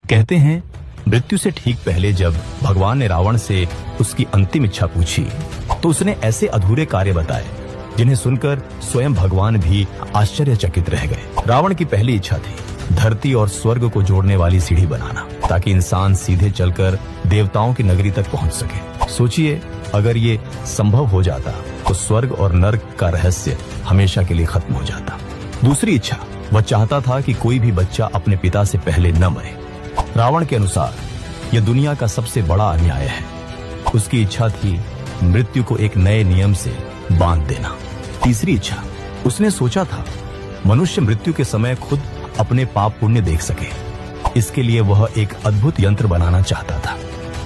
कहते हैं मृत्यु से ठीक पहले जब भगवान ने रावण से उसकी अंतिम इच्छा पूछी तो उसने ऐसे अधूरे कार्य बताए जिन्हें सुनकर स्वयं भगवान भी आश्चर्यचकित रह गए। रावण की पहली इच्छा थी धरती और स्वर्ग को जोड़ने वाली सीढ़ी बनाना ताकि इंसान सीधे चलकर देवताओं की नगरी तक पहुंच सके। सोचिए, अगर ये संभव हो जाता तो स्वर्ग और नर्क का रहस्य हमेशा के लिए खत्म हो जाता। दूसरी इच्छा, वह चाहता था कि कोई भी बच्चा अपने पिता से पहले न मरे। रावण के अनुसार यह दुनिया का सबसे बड़ा अन्याय है। उसकी इच्छा थी मृत्यु को एक नए नियम से बांध देना। तीसरी इच्छा, उसने सोचा था मनुष्य मृत्यु के समय खुद अपने पाप पुण्य देख सके। इसके लिए वह एक अद्भुत यंत्र बनाना चाहता था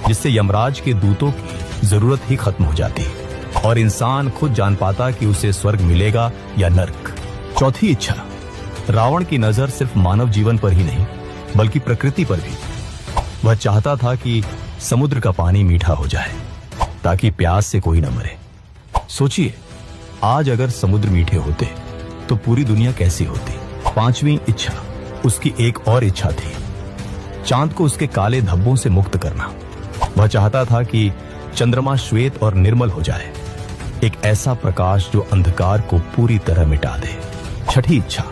जिससे यमराज के दूतों की जरूरत ही खत्म हो जाती और इंसान खुद जान पाता कि उसे स्वर्ग मिलेगा या नर्क। चौथी इच्छा, रावण की नजर सिर्फ मानव जीवन पर ही नहीं बल्कि प्रकृति पर भी। वह चाहता था कि समुद्र का पानी मीठा हो जाए ताकि प्यास से कोई न मरे। सोचिए, आज अगर समुद्र मीठे होते तो पूरी दुनिया कैसी होती। पांचवी इच्छा, उसकी एक और इच्छा थी चांद को उसके काले धब्बों से मुक्त करना। वह चाहता था कि चंद्रमा श्वेत और निर्मल हो जाए, एक ऐसा प्रकाश जो अंधकार को पूरी तरह मिटा दे। छठी इच्छा,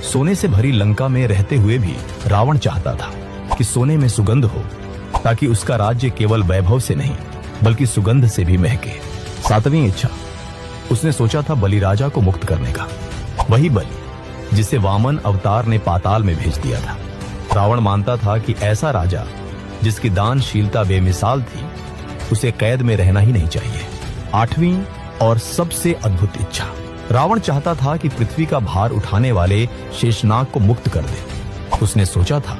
सोने से भरी लंका में रहते हुए भी रावण चाहता था कि सोने में सुगंध हो ताकि उसका राज्य केवल वैभव से नहीं बल्कि सुगंध से भी महके। सातवीं इच्छा, उसने सोचा था बलिराजा को मुक्त करने का, वही बलि जिसे वामन अवतार ने पाताल में भेज दिया था। रावण मानता था कि ऐसा राजा जिसकी दानशीलता बेमिसाल थी उसे कैद में रहना ही नहीं चाहिए। आठवीं और सबसे अद्भुत इच्छा, रावण चाहता था कि पृथ्वी का भार उठाने वाले शेषनाग को मुक्त कर दे। उसने सोचा था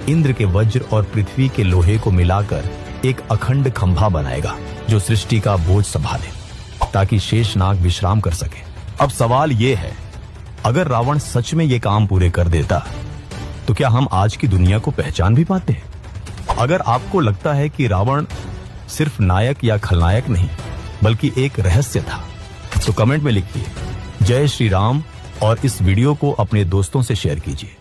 इंद्र के वज्र और पृथ्वी के लोहे को मिलाकर एक अखंड खंभा बनाएगा जो सृष्टि का बोझ संभाले ताकि शेषनाग विश्राम कर सके। अब सवाल ये है, अगर रावण सच में ये काम पूरे कर देता तो क्या हम आज की दुनिया को पहचान भी पाते हैं? अगर आपको लगता है कि रावण सिर्फ नायक या खलनायक नहीं बल्कि एक रहस्य था तो कमेंट में लिखिए जय श्री राम और इस वीडियो को अपने दोस्तों से शेयर कीजिए।